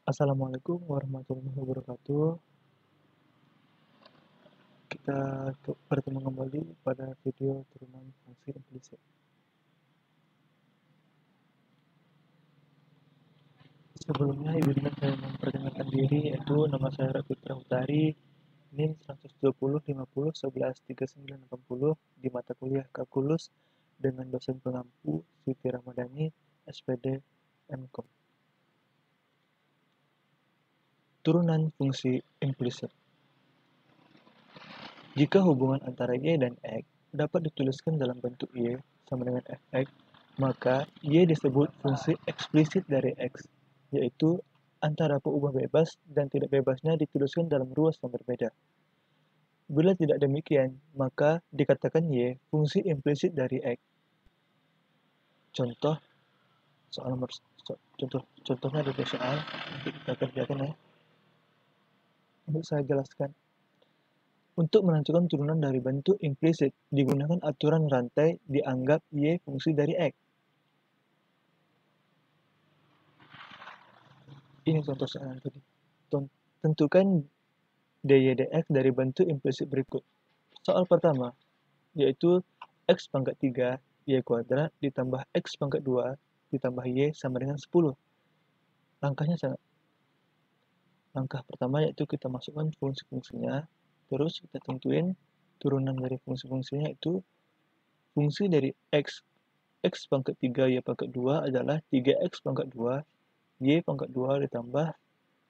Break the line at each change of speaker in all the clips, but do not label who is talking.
Assalamualaikum warahmatullahi wabarakatuh. Kita bertemu kembali pada video turunan fungsi implisit. Sebelumnya, izinkan saya memperkenalkan diri, yaitu nama saya Rafitra Hutari, NIM 12050113980 di mata kuliah Kalkulus dengan dosen pengampu Siti Ramadhani, SPD, MKom. Turunan fungsi implisit. Jika hubungan antara Y dan X dapat dituliskan dalam bentuk Y sama dengan Fx, maka Y disebut fungsi eksplisit dari X, yaitu antara peubah bebas dan tidak bebasnya dituliskan dalam ruas yang berbeda. Bila tidak demikian, maka dikatakan Y fungsi implisit dari X. Contohnya ada soal, nanti kita kerjakan ya. Untuk saya jelaskan. Untuk menentukan turunan dari bentuk implisit, digunakan aturan rantai dianggap Y fungsi dari X. Ini contoh soalan tadi. Tentukan dy dx dari bentuk implisit berikut. Soal pertama, yaitu x pangkat 3 y kuadrat ditambah x pangkat 2 ditambah y sama dengan 10. Langkah pertama yaitu kita masukkan fungsi-fungsinya, terus kita tentuin turunan dari fungsi-fungsinya, itu fungsi dari x pangkat 3 y pangkat 2 adalah 3x pangkat 2 y pangkat 2 ditambah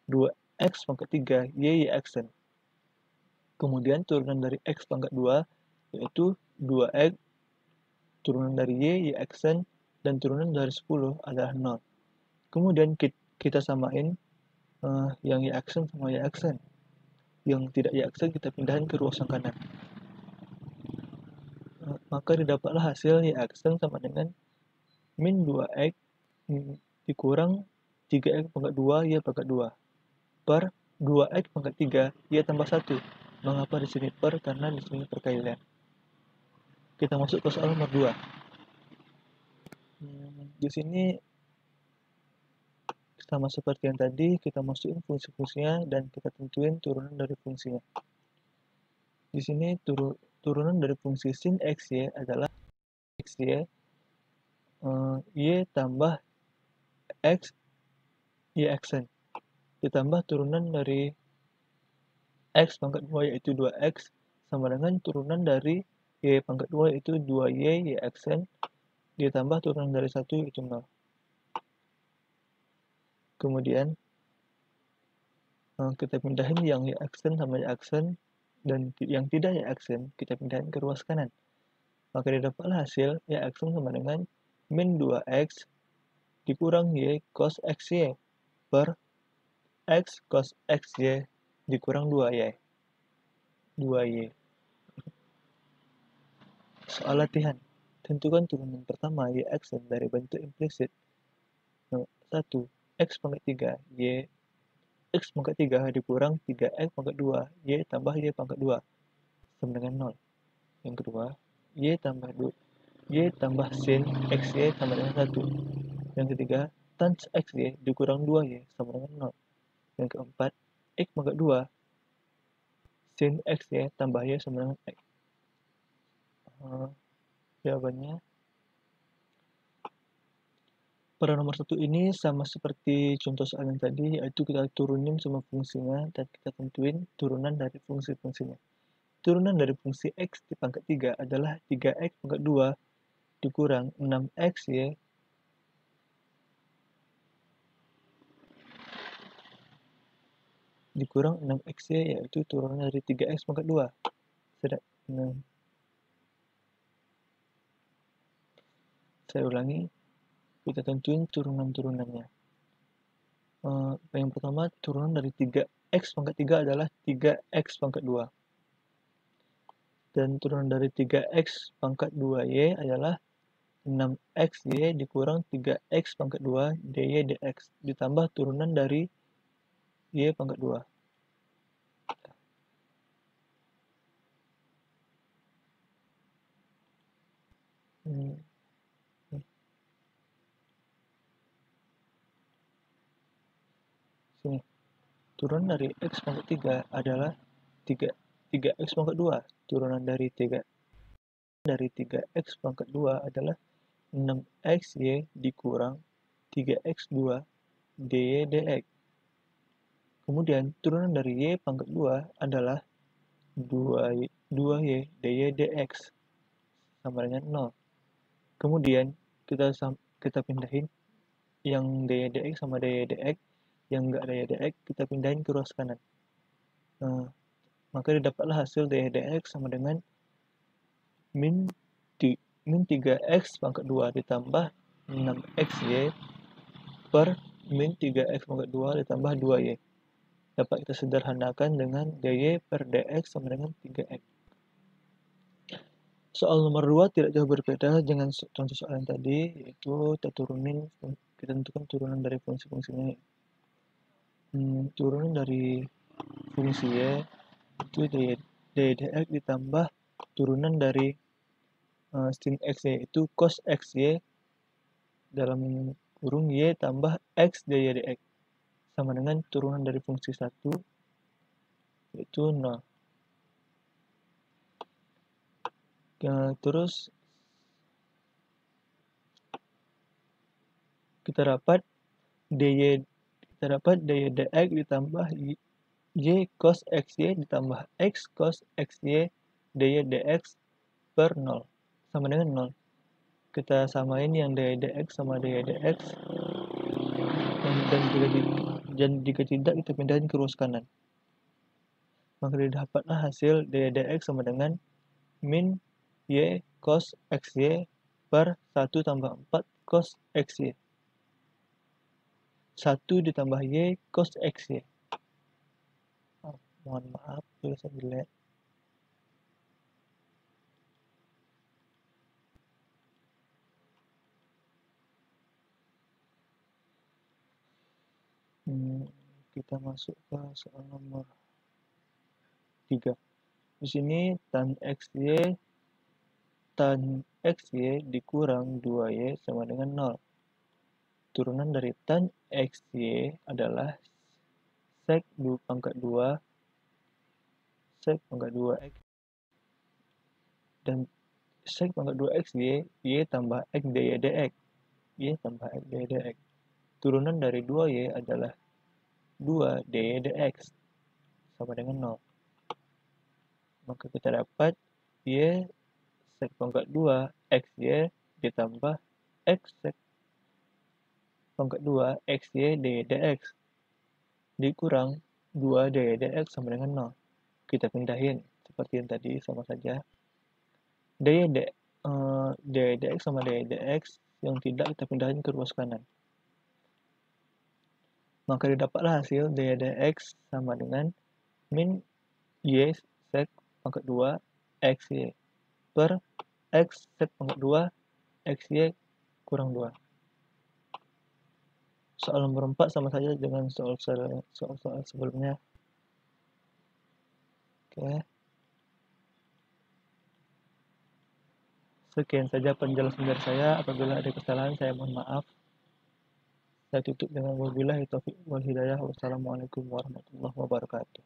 2x pangkat 3 y xn. Kemudian turunan dari x pangkat 2 yaitu 2x, turunan dari y xn, dan turunan dari 10 adalah 0. Kemudian kita samain yang y xn sama y xn. Yang tidak y xn kita pindahin ke ruas yang kanan. Maka didapatlah hasil y xn sama dengan min 2x dikurang 3x pangkat 2 y pangkat 2 per 2x pangkat 3 y tambah 1. Mengapa di sini per? Karena di sini perkalian. Kita masuk ke soal nomor 2. Di sini sama seperti yang tadi, kita masukin fungsi-fungsinya dan kita tentuin turunan dari fungsinya. Di sini turunan dari fungsi sin xy adalah xy y tambah x y xn ditambah turunan dari x pangkat 2 yaitu 2x sama dengan turunan dari y pangkat 2 yaitu 2y y xn ditambah turunan dari 1 yaitu 0. Kemudian kita pindahin yang y xn sama y xn, dan yang tidak y xn kita pindahin ke ruas kanan. Maka didapatlah hasil y xn sama dengan min 2x dikurang y cos xy per x cos xy dikurang 2y. Soal latihan. Tentukan turunan pertama y xn dari bentuk implisit. 1. X pangkat 3 y x pangkat 3 dikurang 3x pangkat 2 y tambah y pangkat 2 sama dengan 0. Yang kedua, y tambah sin xy sama dengan 1. Yang ketiga, tan xy dikurang 2y sama dengan 0. Yang keempat, x pangkat 2 sin xy tambah y sama dengan x. Jawabannya pada nomor 1 ini sama seperti contoh soal yang tadi, yaitu kita turunin semua fungsinya dan kita tentuin turunan dari fungsi-fungsinya. Turunan dari fungsi x di pangkat 3 adalah 3x pangkat 2 dikurang 6xy dikurang 6xy, yaitu turunan dari 3x pangkat 2. Saya ulangi, kita tentuin turunan-turunannya. Yang pertama, turunan dari 3x pangkat 3 adalah 3x pangkat 2. Dan turunan dari 3x pangkat 2y adalah 6xy dikurang 3x pangkat 2 dy dx ditambah turunan dari y pangkat 2. Sini. Turunan dari X pangkat 3 adalah 3X pangkat 2. Turunan dari 3X pangkat 2 adalah 6XY dikurang 3X2 dy dx. Kemudian turunan dari Y pangkat 2 adalah 2y dy dx sama dengan 0. Kemudian kita pindahin yang dy dx sama dy dx, yang enggak dy dx kita pindahin ke ruas kanan. Maka didapatlah hasil dy dx sama dengan min 3x pangkat 2 ditambah 6xy per min 3x pangkat 2 ditambah 2y. Dapat kita sederhanakan dengan dy per dx sama dengan 3x. Soal nomor 2 tidak jauh berbeda dengan contoh soal yang tadi, yaitu kita tentukan turunan dari fungsi-fungsinya. Turunan dari fungsi y itu dy dx ditambah turunan dari sin x yaitu cos xy dalam kurung y tambah x dy dx sama dengan turunan dari fungsi 1 yaitu 0. Terus kita dapat dy dx ditambah y cos xy ditambah x cos xy dy dx per 0 sama dengan 0. Kita samain yang dy dx sama dy dx, dan jika tidak kita pindahin ke ruas kanan. Maka didapatlah hasil dy dx sama dengan min y cos xy per 1 tambah 4 cos xy. 1 ditambah y cos xy. Mohon maaf, tulisan jelek. Kita masuk ke soal nomor 3. Di sini tan xy dikurang 2y sama dengan 0. Turunan dari tan xy adalah sec 2 pangkat 2 x dan sec pangkat 2 xy y tambah x dy dx. Turunan dari 2y adalah 2 dy dx sama dengan 0. Maka kita dapat y sec pangkat 2 xy ditambah x sec pangkat 2 xy dy dx dikurang 2 dy dx sama dengan 0. Kita pindahin seperti yang tadi, sama saja. Dy dx sama dy dx yang tidak kita pindahin ke ruas kanan. Maka didapatlah hasil dy dx sama dengan min y sec pangkat 2 xy per x sec pangkat 2 xy kurang 2. Soal nomor 4 sama saja dengan soal-soal sebelumnya. Oke. Sekian saja penjelasan dari saya. Apabila ada kesalahan, saya mohon maaf. Saya tutup dengan wabillahi taufiq wal hidayah. Wassalamualaikum warahmatullahi wabarakatuh.